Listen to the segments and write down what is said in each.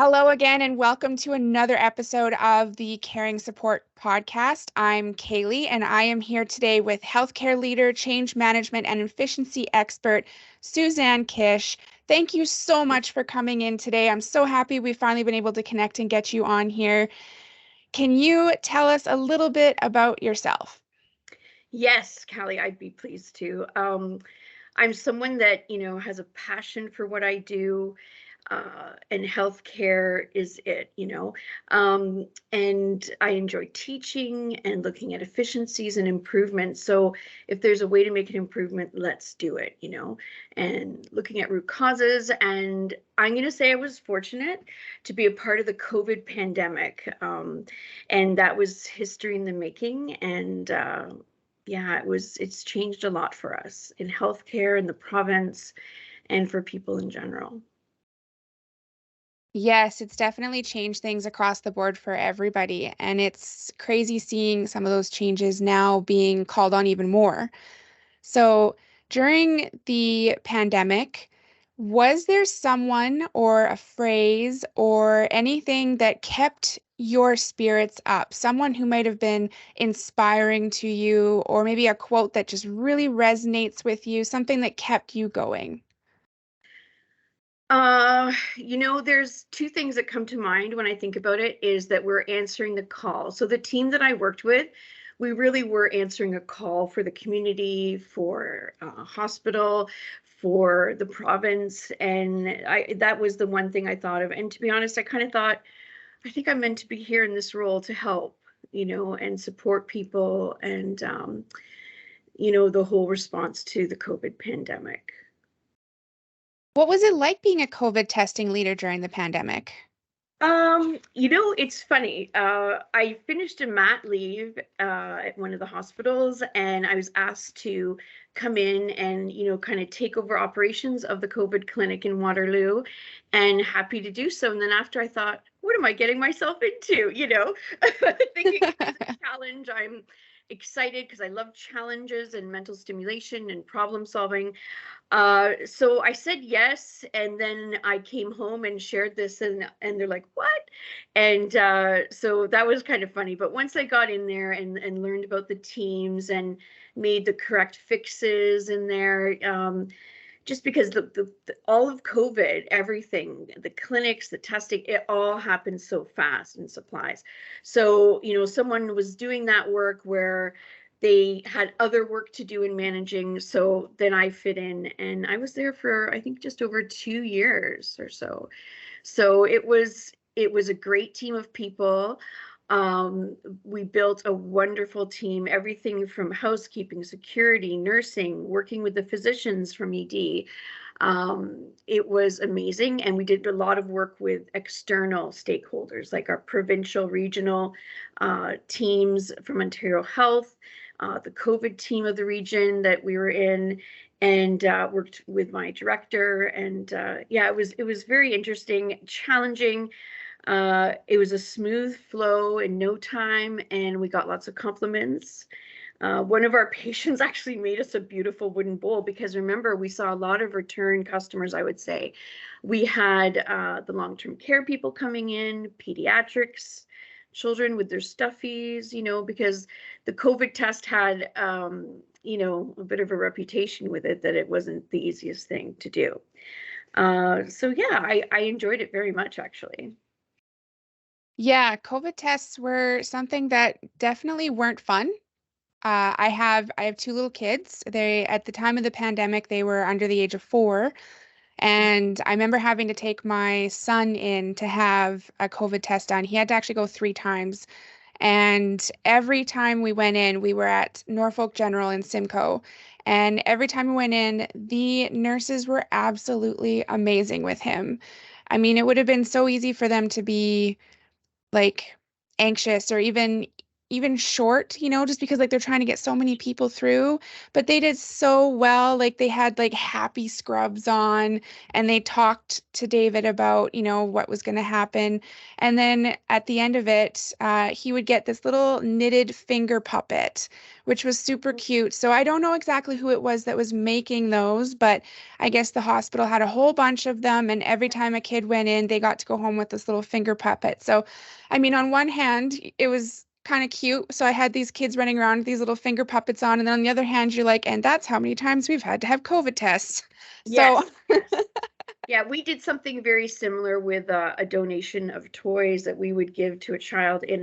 Hello again, and welcome to another episode of the Caring Support Podcast. I'm Kaylee, and I am here today with healthcare leader, change management, and efficiency expert, Susanne Kish. Thank you so much for coming in today. I'm so happy we've finally been able to connect and get you on here. Can you tell us a little bit about yourself? Yes, Callie, I'd be pleased to. I'm someone that, has a passion for what I do, and healthcare is it. And I enjoy teaching and looking at efficiencies and improvements. So if there's a way to make an improvement, let's do it, and looking at root causes. And I'm going to say I was fortunate to be a part of the COVID pandemic. And that was history in the making. And, yeah, it's changed a lot for us in healthcare in the province and for people in general. Yes, it's definitely changed things across the board for everybody, and it's crazy seeing some of those changes now being called on even more. So during the pandemic, was there someone or a phrase or anything that kept your spirits up? Someone who might have been inspiring to you, or maybe a quote that just really resonates with you, something that kept you going? There's two things that come to mind when I think about it is that we're answering the call. So the team that I worked with, we really were answering a call for the community, for hospital, for the province, and that was the one thing I thought of. And to be honest, I kind of thought, I think I'm meant to be here in this role to help, and support people and the whole response to the COVID pandemic. What was it like being a COVID testing leader during the pandemic? It's funny. I finished a mat leave at one of the hospitals, and I was asked to come in and, kind of take over operations of the COVID clinic in Waterloo, and happy to do so. And then after I thought, what am I getting myself into? Thinking it was a challenge. I'm excited because I love challenges and mental stimulation and problem solving. So I said yes, and then I came home and shared this, and they're like, "What?" And so that was kind of funny. But once I got in there and learned about the teams and made the correct fixes in there, just because the all of COVID, everything, the clinics, the testing, it all happened so fast in supplies. So, someone was doing that work where they had other work to do in managing. So then I fit in, and I was there for, I think, just over 2 years or so. So it was a great team of people. We built a wonderful team, everything from housekeeping, security, nursing, working with the physicians from ED. It was amazing. And we did a lot of work with external stakeholders, like our provincial, regional teams from Ontario Health, the COVID team of the region that we were in, and worked with my director. And yeah, it was very interesting, challenging. It was a smooth flow in no time, and we got lots of compliments. One of our patients actually made us a beautiful wooden bowl because remember, we saw a lot of return customers, I would say. We had the long-term care people coming in, pediatrics, children with their stuffies, because the COVID test had, a bit of a reputation with it that it wasn't the easiest thing to do. So yeah, I enjoyed it very much, actually. Yeah, COVID tests were something that definitely weren't fun. I have two little kids. They at the time of the pandemic, they were under the age of 4, and I remember having to take my son in to have a COVID test done. He had to actually go 3 times, and every time we went in, we were at Norfolk General in Simcoe, and every time we went in, the nurses were absolutely amazing with him. I mean, it would have been so easy for them to be like anxious or even even short, just because like they're trying to get so many people through, but they did so well. Like they had like happy scrubs on and they talked to David about, what was going to happen. And then at the end of it, he would get this little knitted finger puppet, which was super cute. So I don't know exactly who it was that was making those, but I guess the hospital had a whole bunch of them. And every time a kid went in, they got to go home with this little finger puppet. So I mean, on one hand, it was kind of cute. So I had these kids running around with these little finger puppets on. And then on the other hand, you're like, and that's how many times we've had to have COVID tests. So Yes, yes. Yeah, we did something very similar with a donation of toys that we would give to a child in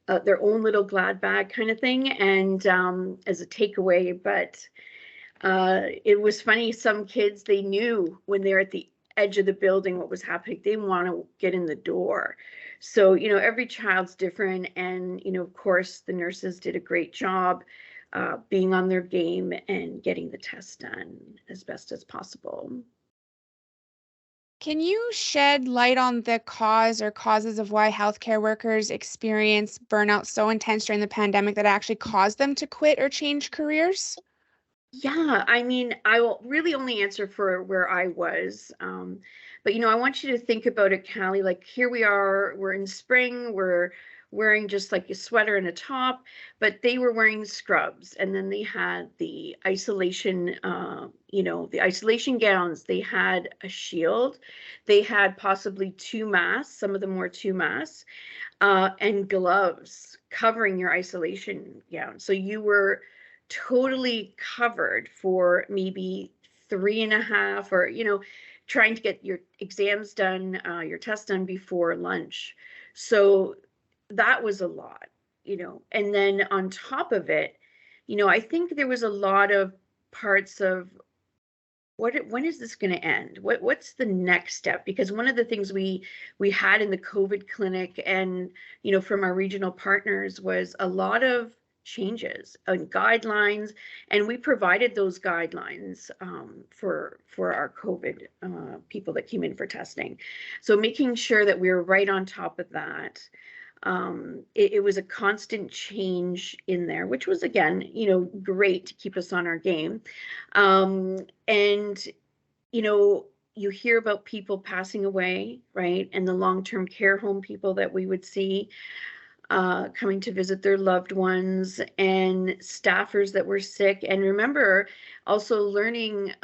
their own little glad bag kind of thing, and as a takeaway. But it was funny. Some kids, they knew when they're at the edge of the building what was happening. They want to get in the door. So, every child's different. And, of course, the nurses did a great job being on their game and getting the test done as best as possible. can you shed light on the cause or causes of why healthcare workers experience burnout so intense during the pandemic that it actually caused them to quit or change careers? Yeah, I mean, I will really only answer for where I was. But I want you to think about it, Callie. Like here we are, we're in spring, we're wearing just like a sweater and a top, but they were wearing scrubs, and then they had the isolation, the isolation gowns. They had a shield, they had possibly two masks, some of them wore two masks, and gloves covering your isolation gown. So you were totally covered for maybe 3.5, or trying to get your exams done, your test done before lunch. So that was a lot, and then on top of it, I think there was a lot of parts of when is this going to end? What's the next step? Because one of the things we had in the COVID clinic, and from our regional partners, was a lot of changes and guidelines, and we provided those guidelines for our COVID people that came in for testing. So making sure that we were right on top of that. It was a constant change in there, which was, again, great to keep us on our game. And you hear about people passing away, right? And the long-term care home people that we would see coming to visit their loved ones, and staffers that were sick. And remember, also learning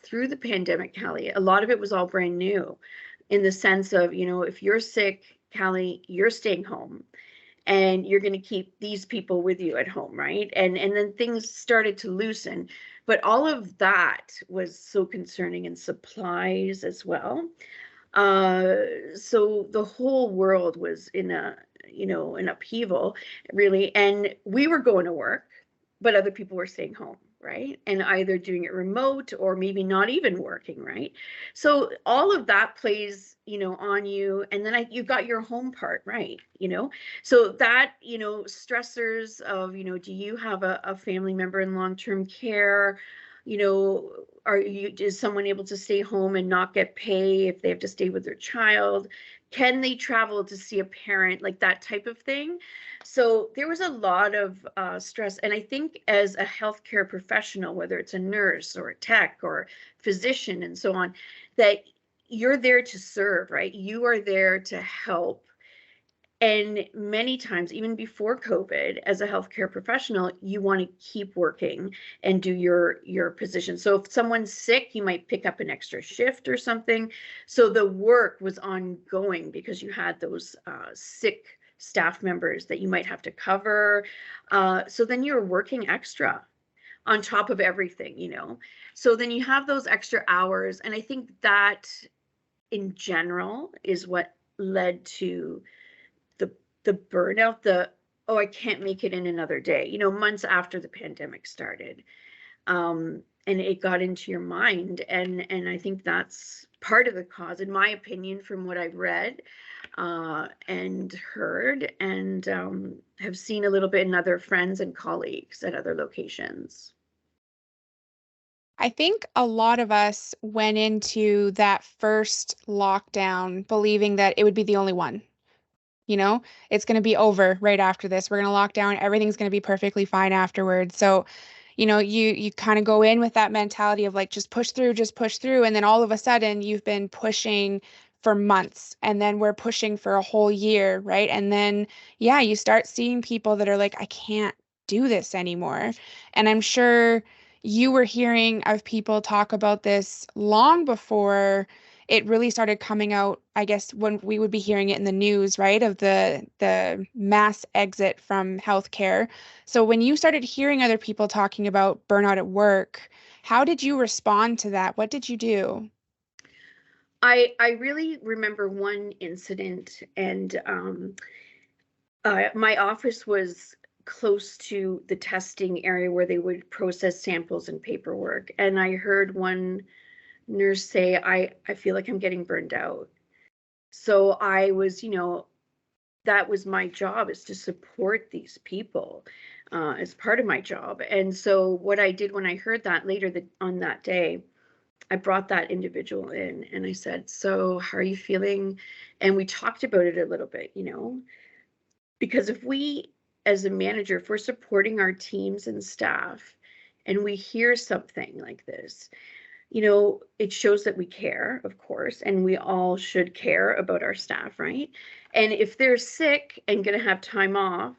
through the pandemic, Callie, a lot of it was all brand new, in the sense of, if you're sick, Callie, you're staying home, and you're going to keep these people with you at home, right? And then things started to loosen, but all of that was so concerning, and supplies as well. So the whole world was in an upheaval, really, and we were going to work, but other people were staying home, right? And either doing it remote or maybe not even working, right? So all of that plays, on you. And then you got your home part, right? So that, stressors of, do you have a family member in long-term care? Is someone able to stay home and not get pay if they have to stay with their child? Can they travel to see a parent, like that type of thing? So there was a lot of stress. And I think as a healthcare professional, whether it's a nurse or a tech or physician and so on, that you're there to serve, right? You are there to help. And many times, even before COVID, as a healthcare professional, you want to keep working and do your position. So if someone's sick, you might pick up an extra shift or something. So the work was ongoing because you had those sick staff members that you might have to cover. So then you're working extra on top of everything. So then you have those extra hours. And I think that in general is what led to the the burnout, oh, I can't make it in another day, months after the pandemic started. And it got into your mind, and I think that's part of the cause, in my opinion, from what I've read and heard, and have seen a little bit in other friends and colleagues at other locations. I think a lot of us went into that first lockdown believing that it would be the only one. You know, it's going to be over right after this. We're going to lock down. Everything's going to be perfectly fine afterwards. So, you kind of go in with that mentality of like, just push through, just push through. And then all of a sudden you've been pushing for months and then we're pushing for a whole year, right? And then, yeah, you start seeing people that are like, I can't do this anymore. And I'm sure you were hearing of people talk about this long before it really started coming out, I guess, when we would be hearing it in the news, right, of the mass exit from healthcare. So when you started hearing other people talking about burnout at work, how did you respond to that? What did you do? I really remember one incident, and my office was close to the testing area where they would process samples and paperwork. And I heard one nurse say, I feel like I'm getting burned out. So I was, that was my job, is to support these people as part of my job. And so what I did when I heard that later on that day, I brought that individual in and I said, so how are you feeling? And we talked about it a little bit, because if we, as a manager, if we're supporting our teams and staff and we hear something like this, it shows that we care, of course, and we all should care about our staff, right? And if they're sick and going to have time off,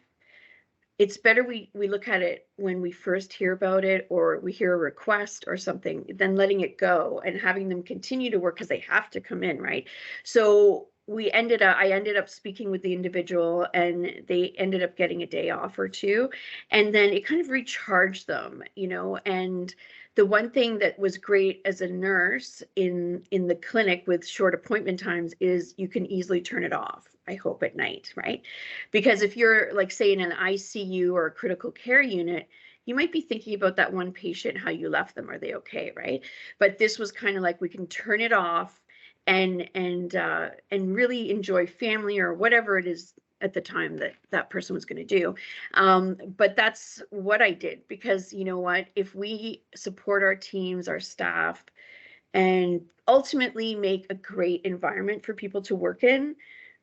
it's better we look at it when we first hear about it, or we hear a request or something, than letting it go and having them continue to work because they have to come in, right? So I ended up speaking with the individual and they ended up getting a day off or two, and then it kind of recharged them, and the one thing that was great as a nurse in the clinic with short appointment times is you can easily turn it off, I hope, at night, right? Because if you're, like, say, in an ICU or a critical care unit, you might be thinking about that one patient, how you left them, are they okay, right? But this was kind of like we can turn it off and really enjoy family or whatever it is at the time that that person was going to do. But that's what I did, because you know what, if we support our teams, our staff, and ultimately make a great environment for people to work in,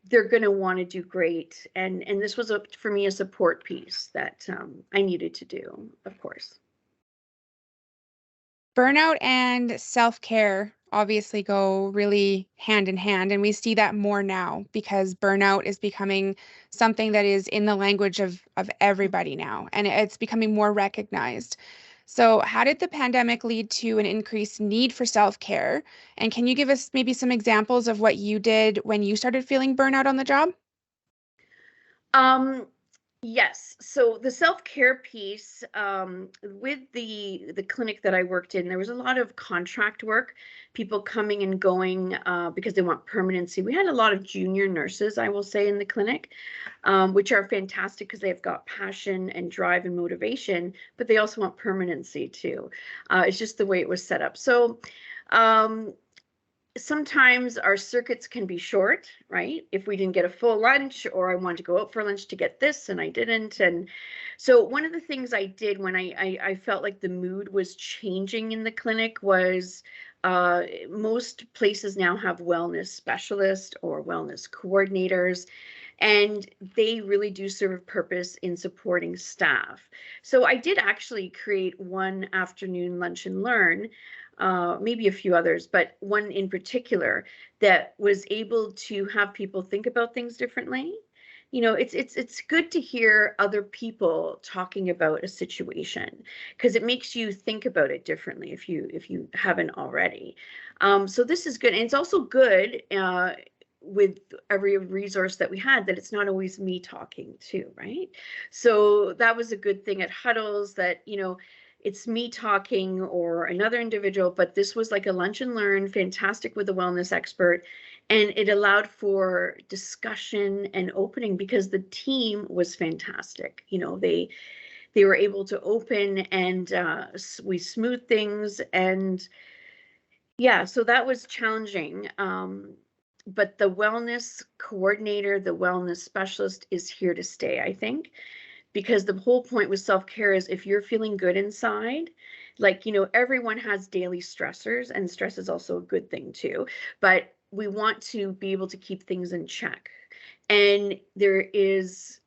they're going to want to do great. And this was, for me, a support piece that I needed to do, of course. Burnout and self-care obviously go really hand in hand, and we see that more now because burnout is becoming something that is in the language of everybody now, and it's becoming more recognized. So, how did the pandemic lead to an increased need for self-care? And can you give us maybe some examples of what you did when you started feeling burnout on the job? Um, yes. So the self-care piece, with the clinic that I worked in, there was a lot of contract work, people coming and going because they want permanency. We had a lot of junior nurses, I will say, in the clinic, which are fantastic because they've got passion and drive and motivation, but they also want permanency too. It's just the way it was set up. So um, sometimes our circuits can be short, right? If we didn't get a full lunch, or I wanted to go out for lunch to get this and I didn't. And so one of the things I did when I felt like the mood was changing in the clinic was, most places now have wellness specialists or wellness coordinators, and they really do serve a purpose in supporting staff. So I did actually create one afternoon lunch and learn, maybe a few others, but one in particular that was able to have people think about things differently. It's good to hear other people talking about a situation, because it makes you think about it differently if you haven't already. So this is good, and it's also good, with every resource that we had, that it's not always me talking too, right? So that was a good thing at huddles, that it's me talking or another individual, but this was like a lunch and learn, fantastic, with a wellness expert. And it allowed for discussion and opening because the team was fantastic. They were able to open, and we smoothed things. And yeah, so that was challenging. But the wellness coordinator, the wellness specialist, is here to stay, I think, because the whole point with self-care is, if you're feeling good inside, like, everyone has daily stressors, and stress is also a good thing too, but we want to be able to keep things in check. And there is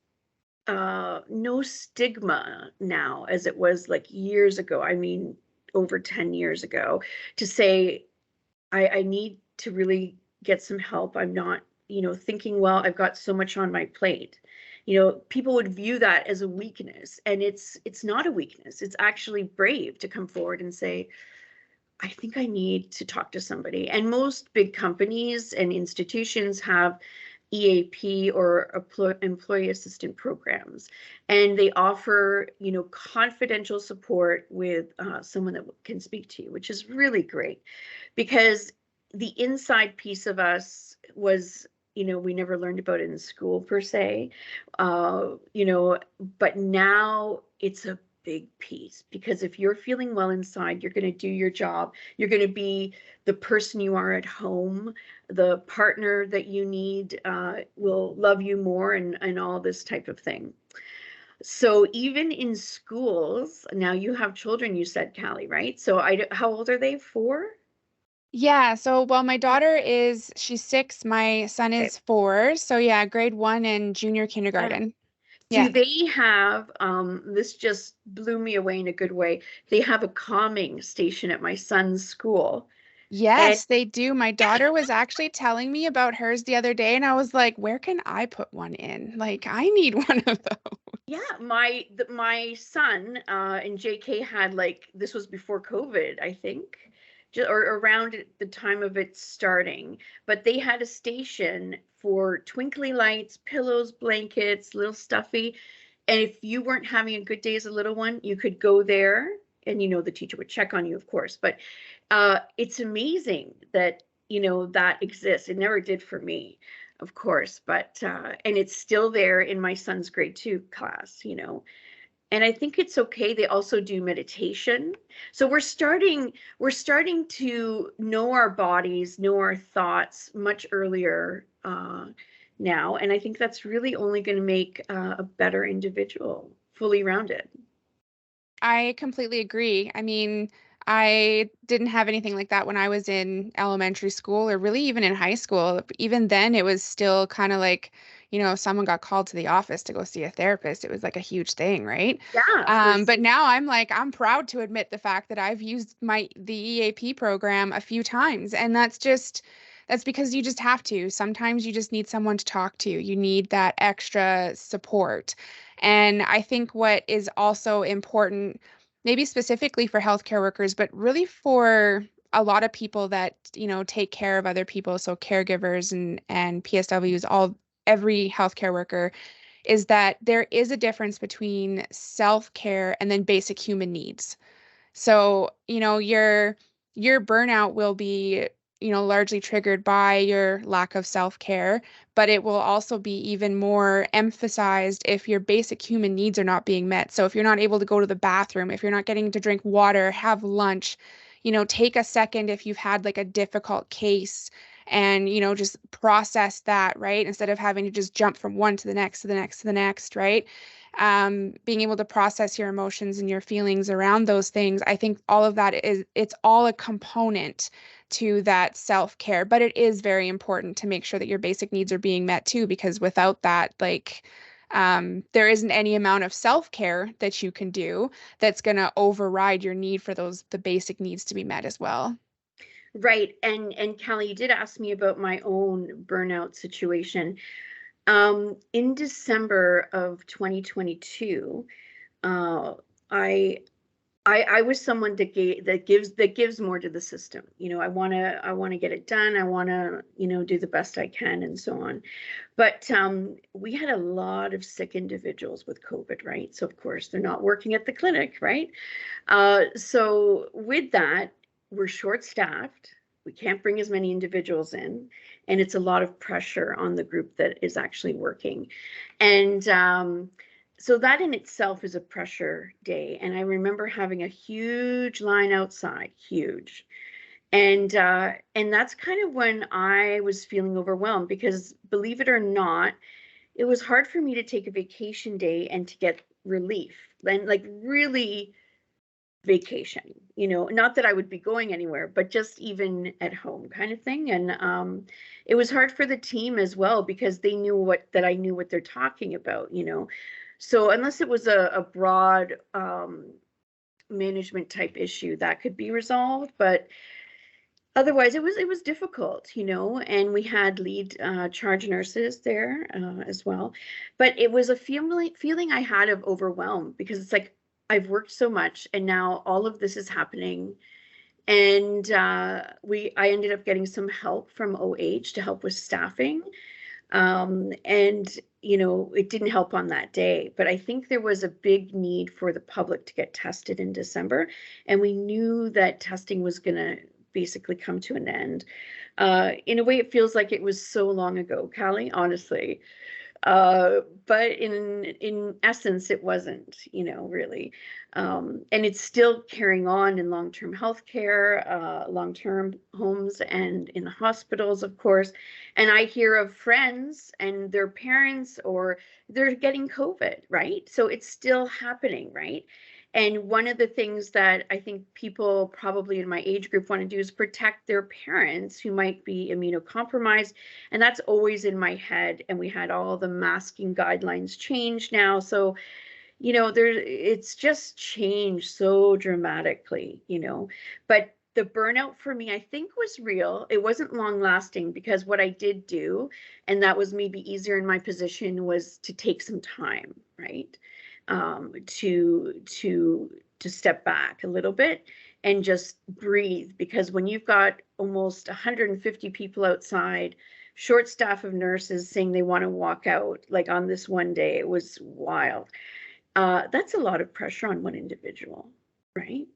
no stigma now as it was like years ago. I mean, over 10 years ago, to say, I need to really get some help. I'm not, thinking well, I've got so much on my plate. People would view that as a weakness, and it's not a weakness. It's actually brave to come forward and say, I think I need to talk to somebody. And most big companies and institutions have EAP or employee assistant programs, and they offer, confidential support with someone that can speak to you, which is really great, because the inside piece of us was, we never learned about it in school per se, but now it's a big piece, because if you're feeling well inside, you're going to do your job. You're going to be the person you are at home. The partner that you need will love you more, and all this type of thing. So even in schools, now you have children, you said, Callie, right? So how old are they? 4? Yeah, so well, my daughter she's 6, my son Okay. is 4. So yeah, grade 1 and junior Yeah. kindergarten. Do Yeah. they have, this just blew me away in a good way. They have a calming station at my son's school. And Yes, they do. My daughter was actually telling me about hers the other day, and I was like, where can I put one in? Like, I need one of those. yeah, my son and JK had, like, this was before COVID, I think, or around the time of it starting. But they had a station for twinkly lights, pillows, blankets, little stuffy. And if you weren't having a good day as a little one, you could go there, and the teacher would check on you, of course. But it's amazing that that exists. It never did for me, of course, but and it's still there in my son's grade 2 class. And I think it's okay. They also do meditation. So we're starting to know our bodies, know our thoughts much earlier now, and I think that's really only going to make a better individual, fully rounded. I completely agree. I mean, I didn't have anything like that when I was in elementary school or really even in high school. Even then, it was still kind of like, if someone got called to the office to go see a therapist, it was like a huge thing, right? Yeah, But now I'm like, I'm proud to admit the fact that I've used the EAP program a few times, and that's because you just have to. Sometimes you just need someone to talk to. You need that extra support. And I think what is also important, maybe specifically for healthcare workers, but really for a lot of people that, take care of other people, so caregivers and PSWs, every healthcare worker, is that there is a difference between self-care and then basic human needs. So, your burnout will be, largely triggered by your lack of self-care, but it will also be even more emphasized if your basic human needs are not being met. So if you're not able to go to the bathroom, if you're not getting to drink water, have lunch, take a second if you've had like a difficult case and, just process that, right? Instead of having to just jump from one to the next to the next to the next, right? Being able to process your emotions and your feelings around those things, I think all of that it's all a component to that self-care, but it is very important to make sure that your basic needs are being met too, because without that, like, there isn't any amount of self-care that you can do that's going to override your need for the basic needs to be met as well. right. And Callie, you did ask me about my own burnout situation. In December of 2022, uh, I I was someone that gives more to the system. I want to get it done. I want to, do the best I can, and so on. But we had a lot of sick individuals with COVID, right? So of course they're not working at the clinic, right? So with that, we're short-staffed. We can't bring as many individuals in, and it's a lot of pressure on the group that is actually working. And so that in itself is a pressure day. And I remember having a huge line outside, huge. And that's kind of when I was feeling overwhelmed, because believe it or not, it was hard for me to take a vacation day and to get relief and, like, really vacation, not that I would be going anywhere, but just even at home kind of thing. And it was hard for the team as well because they knew that I knew what they're talking about. So unless it was a broad management type issue, that could be resolved, but otherwise it was difficult. And we had lead charge nurses there as well, but it was a feeling I had of overwhelm because it's like I've worked so much and now all of this is happening. And I ended up getting some help from OH to help with staffing. And it didn't help on that day, but I think there was a big need for the public to get tested in December, and we knew that testing was going to basically come to an end. In a way, it feels like it was so long ago, Callie, honestly. But in essence, it wasn't, really. And it's still carrying on in long-term healthcare, long-term homes, and in hospitals, of course. And I hear of friends and their parents, or they're getting COVID, right? So it's still happening, right? And one of the things that I think people probably in my age group want to do is protect their parents who might be immunocompromised. And that's always in my head. And we had all the masking guidelines changed now. So, it's just changed so dramatically. But the burnout for me, I think, was real. It wasn't long lasting because what I did do, and that was maybe easier in my position, was to take some time, right? To step back a little bit and just breathe, because when you've got almost 150 people outside, short staff of nurses saying they want to walk out, like on this one day, it was wild. That's a lot of pressure on one individual, right?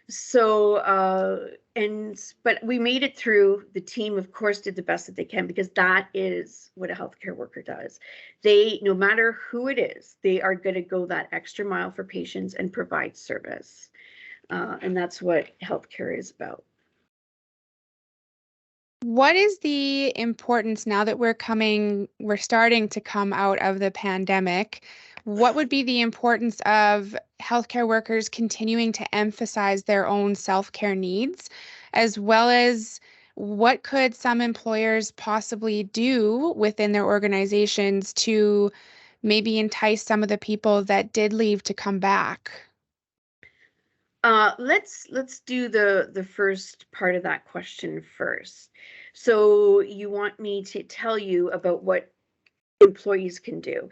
So, but we made it through. The team, of course, did the best that they can, because that is what a healthcare worker does. No matter who it is, they are going to go that extra mile for patients and provide service. And that's what healthcare is about. What is the importance now that we're starting to come out of the pandemic? What would be the importance of healthcare workers continuing to emphasize their own self-care needs, as well as what could some employers possibly do within their organizations to maybe entice some of the people that did leave to come back? Let's do the first part of that question first. So you want me to tell you about what employees can do?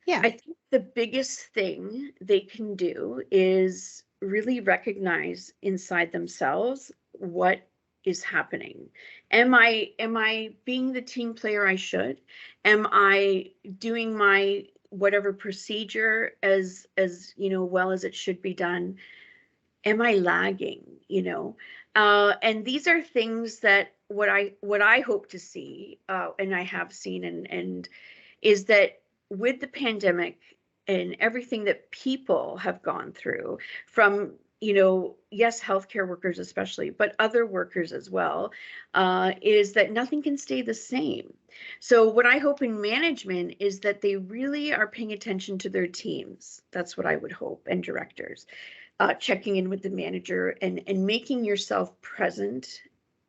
Yeah. I think the biggest thing they can do is really recognize inside themselves what is happening. Am I being the team player I should? Am I doing my whatever procedure as well as it should be done? Am I lagging? And these are things that what I hope to see, and I have seen, and is that with the pandemic and everything that people have gone through, from yes, healthcare workers especially, but other workers as well, is that nothing can stay the same. So what I hope in management is that they really are paying attention to their teams. That's what I would hope, and directors. Checking in with the manager and making yourself present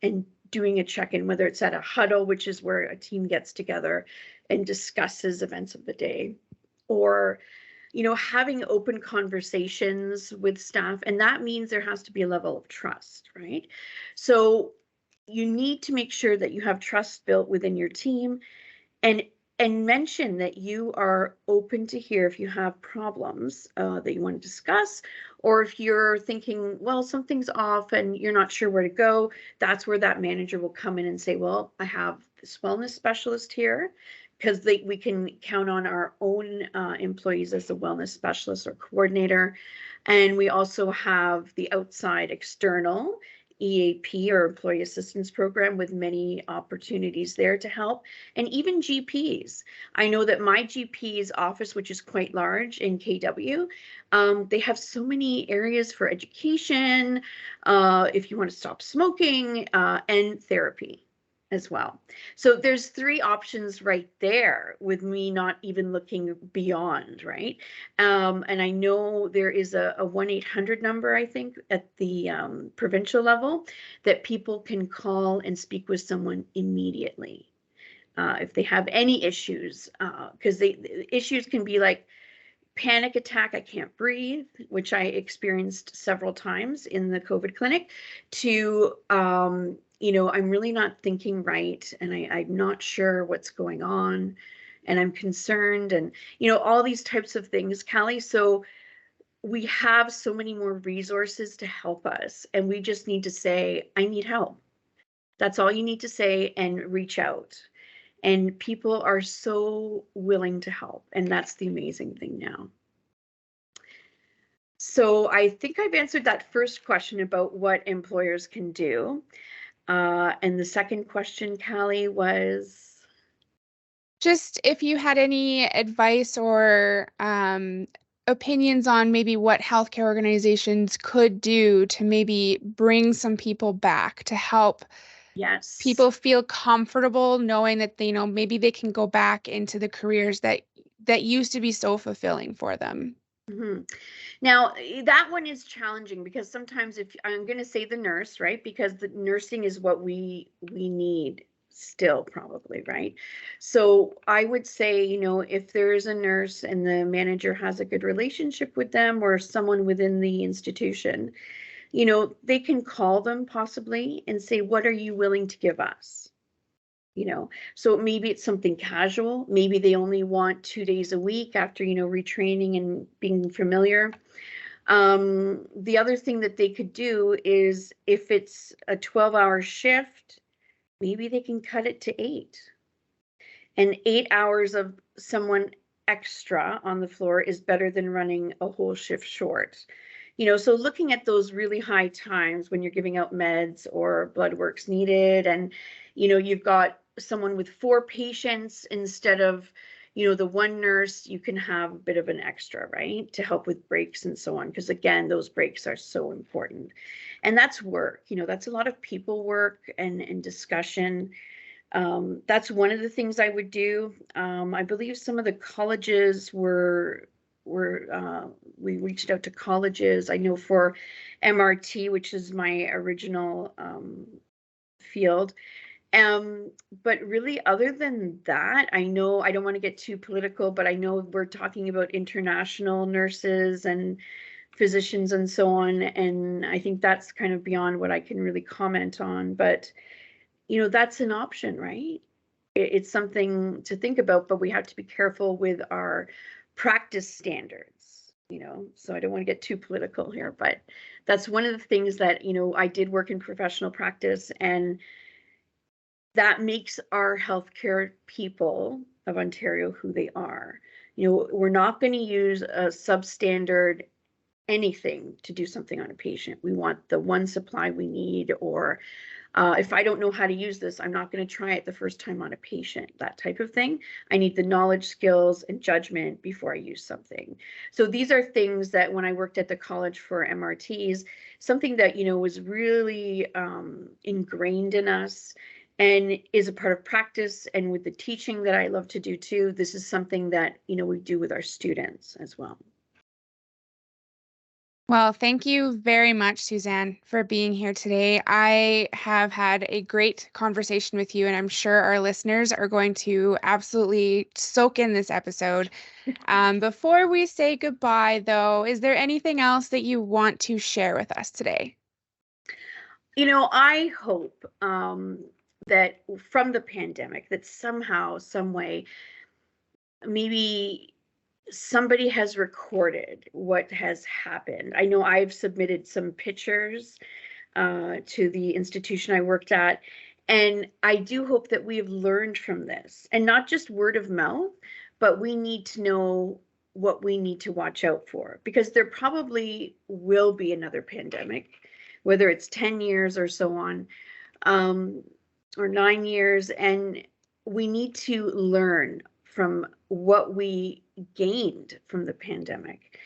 and doing a check-in, whether it's at a huddle, which is where a team gets together and discusses events of the day, or having open conversations with staff. And that means there has to be a level of trust, right? So you need to make sure that you have trust built within your team, and mention that you are open to hear if you have problems that you want to discuss, or if you're thinking, well, something's off and you're not sure where to go. That's where that manager will come in and say, well, I have this wellness specialist here, because we can count on our own employees as a wellness specialist or coordinator. And we also have the outside external EAP, or employee assistance program, with many opportunities there to help. And even GPs. I know that my GP's office, which is quite large in KW, they have so many areas for education, if you want to stop smoking, and therapy as well. So there's three options right there with me not even looking beyond, right? And I know there is a 1-800 number, I think, at the provincial level that people can call and speak with someone immediately if they have any issues, because the issues can be like panic attack, I can't breathe, which I experienced several times in the COVID clinic, to, I'm really not thinking right, and I'm not sure what's going on, and I'm concerned, and, all these types of things, Callie. So we have so many more resources to help us, and we just need to say, I need help. That's all you need to say and reach out. And people are so willing to help. And that's the amazing thing now. So I think I've answered that first question about what employers can do. And the second question, Callie, was Just if you had any advice or opinions on maybe what healthcare organizations could do to maybe bring some people back to help yes. people feel comfortable knowing that they, maybe they can go back into the careers that used to be so fulfilling for them. Mm-hmm. Now, that one is challenging because sometimes if I'm going to say the nurse, right? Because the nursing is what we need still probably, right? So I would say, if there's a nurse and the manager has a good relationship with them or someone within the institution, they can call them possibly and say, what are you willing to give us? So maybe it's something casual. Maybe they only want 2 days a week after, retraining and being familiar. The other thing that they could do is if it's a 12-hour shift, maybe they can cut it to 8. And 8 hours of someone extra on the floor is better than running a whole shift short. So looking at those really high times when you're giving out meds or blood work's needed, and, you've got someone with 4 patients instead of, the one nurse, you can have a bit of an extra, right, to help with breaks and so on. Because again, those breaks are so important. And that's work, that's a lot of people work and discussion. That's one of the things I would do. I believe some of the colleges we reached out to colleges. I know for MRT, which is my original field. But really, other than that, I know I don't want to get too political, but I know we're talking about international nurses and physicians and so on. And I think that's kind of beyond what I can really comment on. But that's an option, right? It's something to think about, but we have to be careful with our practice standards, so I don't want to get too political here, but that's one of the things that, I did work in professional practice, and that makes our healthcare people of Ontario who they are. We're not going to use a substandard anything to do something on a patient. We want the one supply we need, or if I don't know how to use this, I'm not going to try it the first time on a patient, that type of thing. I need the knowledge, skills, and judgment before I use something. So these are things that when I worked at the college for MRTs, something that, was really ingrained in us and is a part of practice. And with the teaching that I love to do too, this is something that, we do with our students as well. Well, thank you very much, Susanne, for being here today. I have had a great conversation with you, and I'm sure our listeners are going to absolutely soak in this episode. Before we say goodbye, though, is there anything else that you want to share with us today? I hope that from the pandemic, that somehow, some way, maybe somebody has recorded what has happened. I know I've submitted some pictures to the institution I worked at, and I do hope that we have learned from this, and not just word of mouth, but we need to know what we need to watch out for, because there probably will be another pandemic, whether it's 10 years or so on, or 9 years, and we need to learn from what we gained from the pandemic.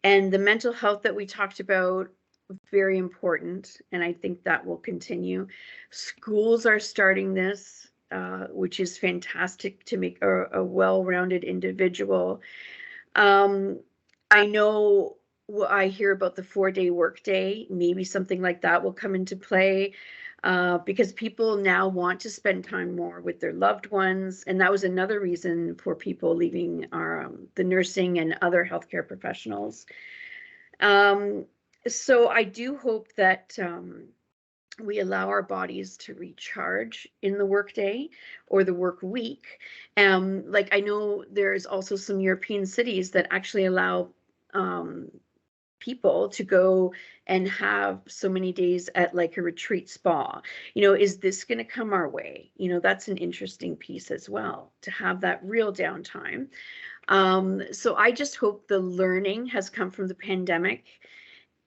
And the mental health that we talked about very important, and I think that will continue. Schools are starting this, which is fantastic to make a well-rounded individual. I know I hear about the 4-day workday. Maybe something like that will come into play, because people now want to spend time more with their loved ones, and that was another reason for people leaving the nursing and other healthcare professionals. So I do hope that we allow our bodies to recharge in the workday or the work week. Like I know there's also some European cities that actually allow people to go and have so many days at like a retreat spa. Is this going to come our way? That's an interesting piece as well, to have that real downtime. So I just hope the learning has come from the pandemic.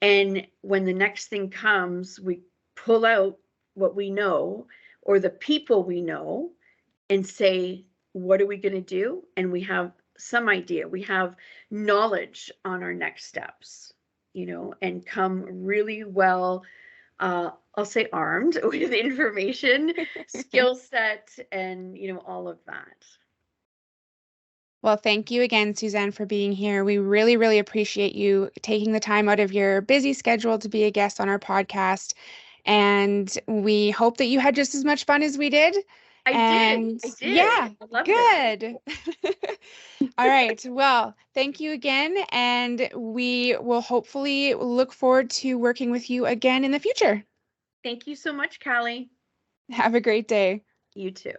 And when the next thing comes, we pull out what we know or the people we know and say, what are we going to do? And we have some idea, we have knowledge on our next steps, and come really well, I'll say armed with information, skill set, and, all of that. Well, thank you again, Susanne, for being here. We really, really appreciate you taking the time out of your busy schedule to be a guest on our podcast. And we hope that you had just as much fun as we did. I did. And I did. yeah, I loved it. good. All right. Well, thank you again. And we will hopefully look forward to working with you again in the future. Thank you so much, Callie. Have a great day. You too.